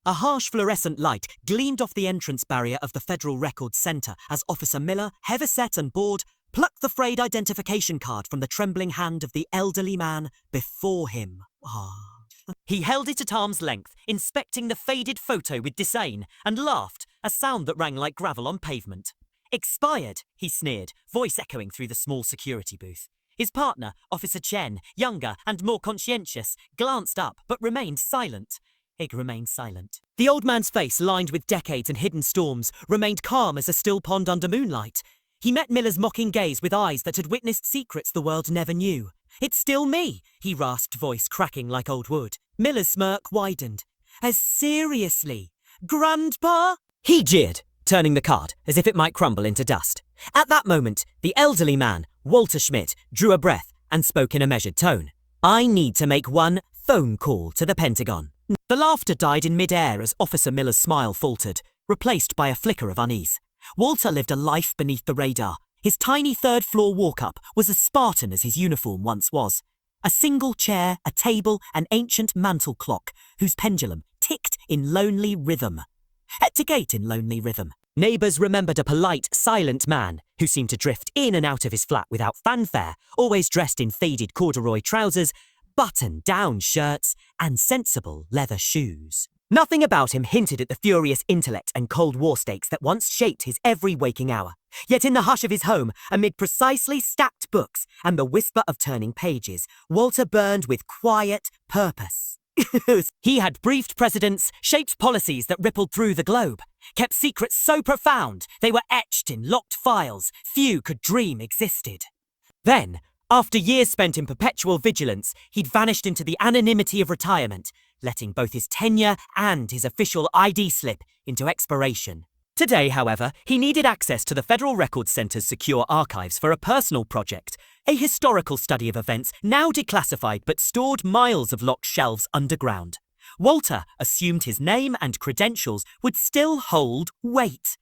A harsh fluorescent light gleamed off the entrance barrier of the Federal Records Center as Officer Miller, heavy-set and bored, plucked the frayed identification card from the trembling hand of the elderly man before him. He held it at arm's length, inspecting the faded photo with disdain, and laughed, a sound that rang like gravel on pavement. "Expired," he sneered, voice echoing through the small security booth. His partner, Officer Chen, younger and more conscientious, glanced up but remained silent. It remained silent. The old man's face, lined with decades and hidden storms, remained calm as a still pond under moonlight. He met Miller's mocking gaze with eyes that had witnessed secrets the world never knew. "It's still me," he rasped, voice cracking like old wood. Miller's smirk widened. "As seriously? Grandpa?" He jeered, turning the card as if it might crumble into dust. At that moment, the elderly man, Walter Schmidt, drew a breath and spoke in a measured tone. "I need to make one phone call to the Pentagon." The laughter died in mid-air as Officer Miller's smile faltered, replaced by a flicker of unease. Walter lived a life beneath the radar. His tiny third-floor walk-up was as Spartan as his uniform once was. A single chair, a table, an ancient mantel clock, whose pendulum ticked in lonely rhythm. Neighbours remembered a polite, silent man who seemed to drift in and out of his flat without fanfare, always dressed in faded corduroy trousers, button-down shirts, and sensible leather shoes. Nothing about him hinted at the furious intellect and Cold War stakes that once shaped his every waking hour. Yet in the hush of his home, amid precisely stacked books and the whisper of turning pages, Walter burned with quiet purpose. He had briefed presidents, shaped policies that rippled through the globe, kept secrets so profound they were etched in locked files few could dream existed. Then, after years spent in perpetual vigilance, he'd vanished into the anonymity of retirement, letting both his tenure and his official ID slip into expiration. Today, however, he needed access to the Federal Records Center's secure archives for a personal project, a historical study of events now declassified but stored miles of locked shelves underground. Walter assumed his name and credentials would still hold weight.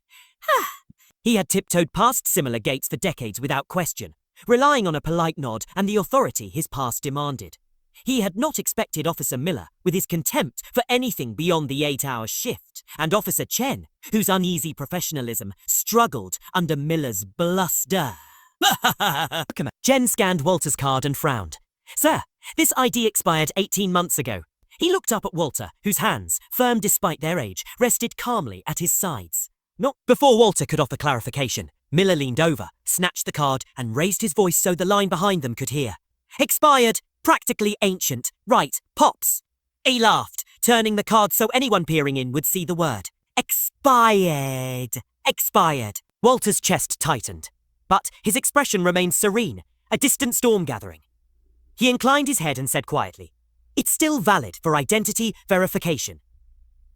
He had tiptoed past similar gates for decades without question, relying on a polite nod and the authority his past demanded. He had not expected Officer Miller, with his contempt for anything beyond the 8-hour shift, and Officer Chen, whose uneasy professionalism struggled under Miller's bluster. Chen scanned Walter's card and frowned. "Sir, this ID expired 18 months ago." He looked up at Walter, whose hands, firm despite their age, rested calmly at his sides. Not before Walter could offer clarification. Miller leaned over, snatched the card, and raised his voice so the line behind them could hear. "Expired, practically ancient, right, Pops." He laughed, turning the card so anyone peering in would see the word. Expired. Expired. Walter's chest tightened, but his expression remained serene, a distant storm gathering. He inclined his head and said quietly, "It's still valid for identity verification.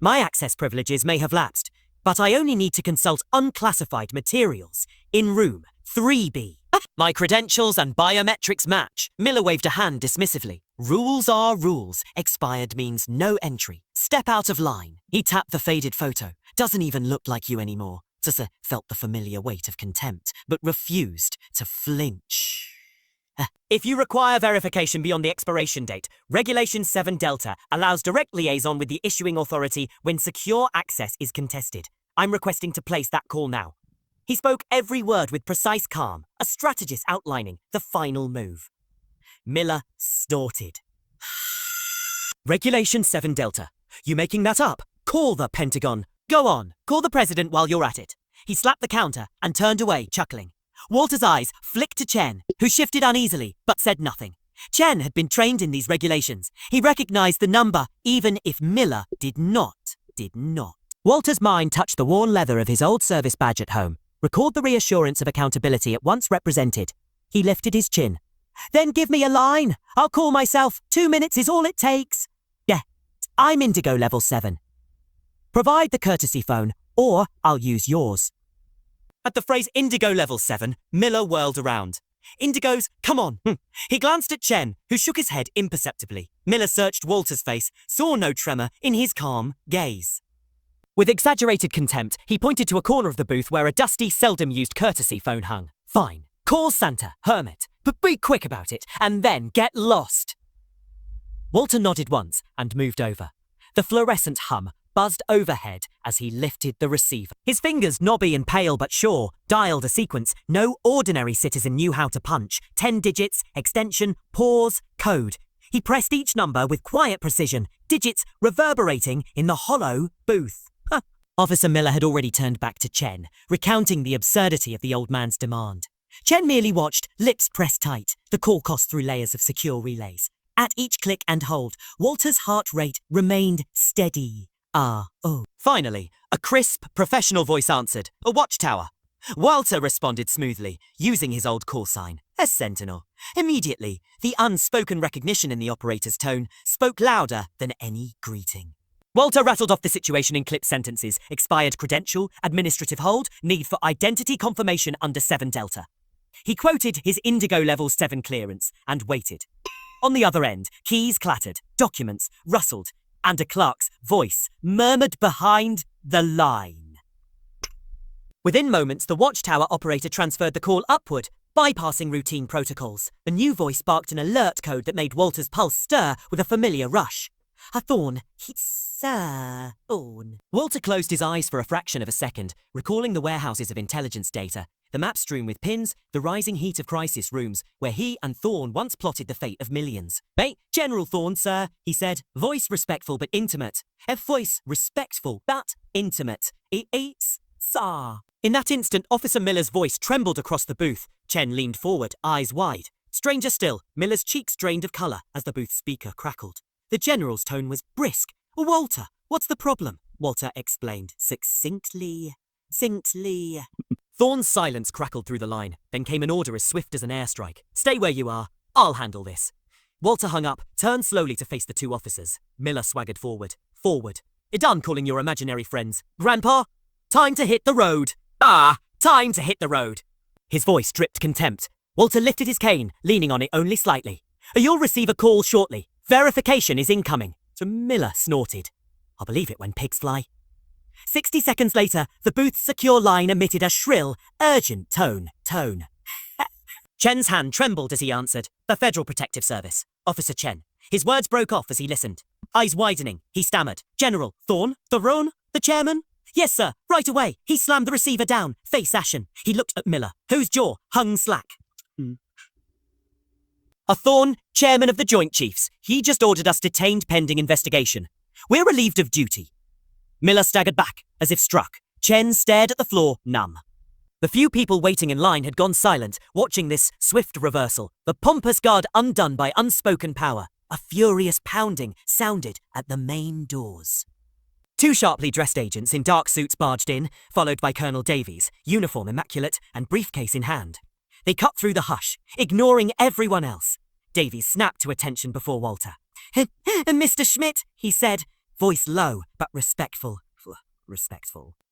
My access privileges may have lapsed, but I only need to consult unclassified materials in room 3B. My credentials and biometrics match." Miller waved a hand dismissively. "Rules are rules. Expired means no entry. Step out of line." He tapped the faded photo. "Doesn't even look like you anymore." Tussa felt the familiar weight of contempt, but refused to flinch. "If you require verification beyond the expiration date, Regulation 7 Delta allows direct liaison with the issuing authority when secure access is contested. I'm requesting to place that call now." He spoke every word with precise calm, a strategist outlining the final move. Miller snorted. "Regulation 7 Delta. You making that up? Call the Pentagon. Go on, call the president while you're at it." He slapped the counter and turned away, chuckling. Walter's eyes flicked to Chen, who shifted uneasily but said nothing. Chen had been trained in these regulations. He recognized the number, even if Miller did not. Walter's mind touched the worn leather of his old service badge at home, recalled the reassurance of accountability it once represented. He lifted his chin. "Then give me a line. I'll call myself. 2 minutes is all it takes." "Yeah, I'm Indigo Level 7. Provide the courtesy phone, or I'll use yours." At the phrase Indigo Level 7, Miller whirled around. "Indigos, come on." He glanced at Chen, who shook his head imperceptibly. Miller searched Walter's face, saw no tremor in his calm gaze. With exaggerated contempt, he pointed to a corner of the booth where a dusty, seldom-used courtesy phone hung. "Fine. Call Santa, Hermit, but be quick about it, and then get lost." Walter nodded once and moved over. The fluorescent hum buzzed overhead as he lifted the receiver. His fingers, knobby and pale but sure, dialed a sequence no ordinary citizen knew how to punch. 10 digits, extension, pause, code. He pressed each number with quiet precision, digits reverberating in the hollow booth. Officer Miller had already turned back to Chen, recounting the absurdity of the old man's demand. Chen merely watched, lips pressed tight, the call cost through layers of secure relays. At each click and hold, Walter's heart rate remained steady. Finally, a crisp, professional voice answered, a watchtower. Walter responded smoothly, using his old call sign, a sentinel. Immediately, the unspoken recognition in the operator's tone spoke louder than any greeting. Walter rattled off the situation in clipped sentences: expired credential, administrative hold, need for identity confirmation under 7 Delta. He quoted his Indigo Level 7 clearance and waited. On the other end, keys clattered, documents rustled, and a clerk's voice murmured behind the line. Within moments, the watchtower operator transferred the call upward, bypassing routine protocols. The new voice barked an alert code that made Walter's pulse stir with a familiar rush. A thorn. It's a thorn. Walter closed his eyes for a fraction of a second, recalling the warehouses of intelligence data, the map strewn with pins, the rising heat of crisis rooms, where he and Thorn once plotted the fate of millions. "Hey, General Thorn, sir," he said, voice respectful but intimate. A voice respectful but intimate. It's sir. In that instant, Officer Miller's voice trembled across the booth. Chen leaned forward, eyes wide. Stranger still, Miller's cheeks drained of colour as the booth speaker crackled. The General's tone was brisk. "Walter, what's the problem?" Walter explained succinctly. Thorn's silence crackled through the line. Then came an order as swift as an airstrike. "Stay where you are. I'll handle this." Walter hung up, turned slowly to face the two officers. Miller swaggered forward. "You're done calling your imaginary friends. Grandpa, time to hit the road." Time to hit the road." His voice dripped contempt. Walter lifted his cane, leaning on it only slightly. "You'll receive a call shortly. Verification is incoming." So Miller snorted. "I'll believe it when pigs fly." 60 seconds later, the booth's secure line emitted a shrill, urgent tone. Chen's hand trembled as he answered, "The Federal Protective Service. Officer Chen." His words broke off as he listened. Eyes widening, he stammered. "General, Thorn? Theron? The chairman?" "Yes, sir, right away." He slammed the receiver down, face ashen. He looked at Miller, whose jaw hung slack. "A Thorn, chairman of the Joint Chiefs. He just ordered us detained pending investigation. We're relieved of duty." Miller staggered back, as if struck. Chen stared at the floor, numb. The few people waiting in line had gone silent, watching this swift reversal, the pompous guard undone by unspoken power. A furious pounding sounded at the main doors. 2 sharply dressed agents in dark suits barged in, followed by Colonel Davies, uniform immaculate and briefcase in hand. They cut through the hush, ignoring everyone else. Davies snapped to attention before Walter. "Mr. Schmidt," he said, voice low but respectful.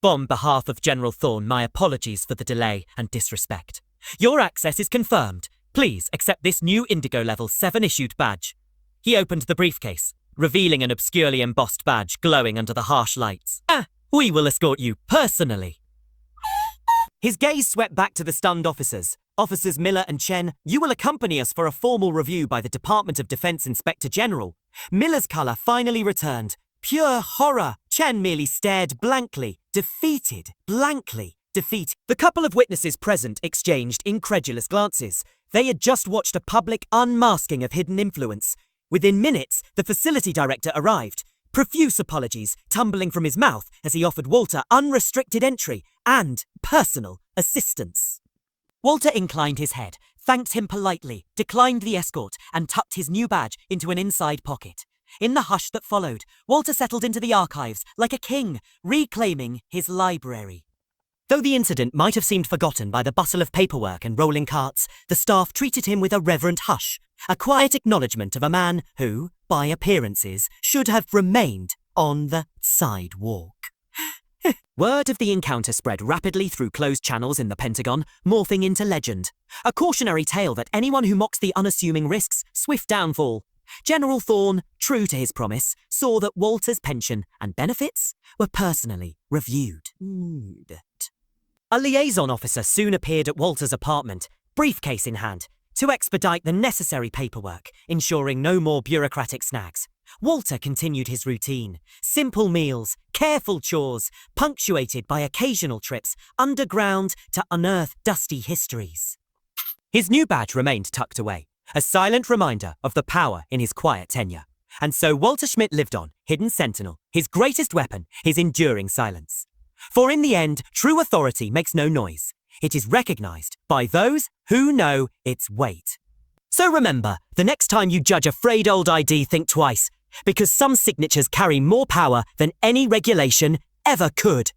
"On behalf of General Thorn, my apologies for the delay and disrespect. Your access is confirmed. Please accept this new Indigo Level 7 issued badge." He opened the briefcase, revealing an obscurely embossed badge glowing under the harsh lights. "We will escort you personally." His gaze swept back to the stunned officers. "Officers Miller and Chen, you will accompany us for a formal review by the Department of Defense Inspector General." Miller's colour finally returned. Pure horror. Chen merely stared blankly, defeated. The couple of witnesses present exchanged incredulous glances. They had just watched a public unmasking of hidden influence. Within minutes, the facility director arrived, profuse apologies tumbling from his mouth as he offered Walter unrestricted entry and personal assistance. Walter inclined his head, thanked him politely, declined the escort, and tucked his new badge into an inside pocket. In the hush that followed, Walter settled into the archives like a king, reclaiming his library. Though the incident might have seemed forgotten by the bustle of paperwork and rolling carts, the staff treated him with a reverent hush, a quiet acknowledgement of a man who, by appearances, should have remained on the sidewalk. Word of the encounter spread rapidly through closed channels in the Pentagon, morphing into legend. A cautionary tale that anyone who mocks the unassuming risks swift downfall. General Thorn, true to his promise, saw that Walter's pension and benefits were personally reviewed. A liaison officer soon appeared at Walter's apartment, briefcase in hand, to expedite the necessary paperwork, ensuring no more bureaucratic snags. Walter continued his routine. Simple meals, careful chores, punctuated by occasional trips underground to unearth dusty histories. His new badge remained tucked away, a silent reminder of the power in his quiet tenure. And so Walter Schmidt lived on, hidden sentinel, his greatest weapon, his enduring silence. For in the end, true authority makes no noise. It is recognized by those who know its weight. So remember, the next time you judge a frayed old ID, think twice, because some signatures carry more power than any regulation ever could.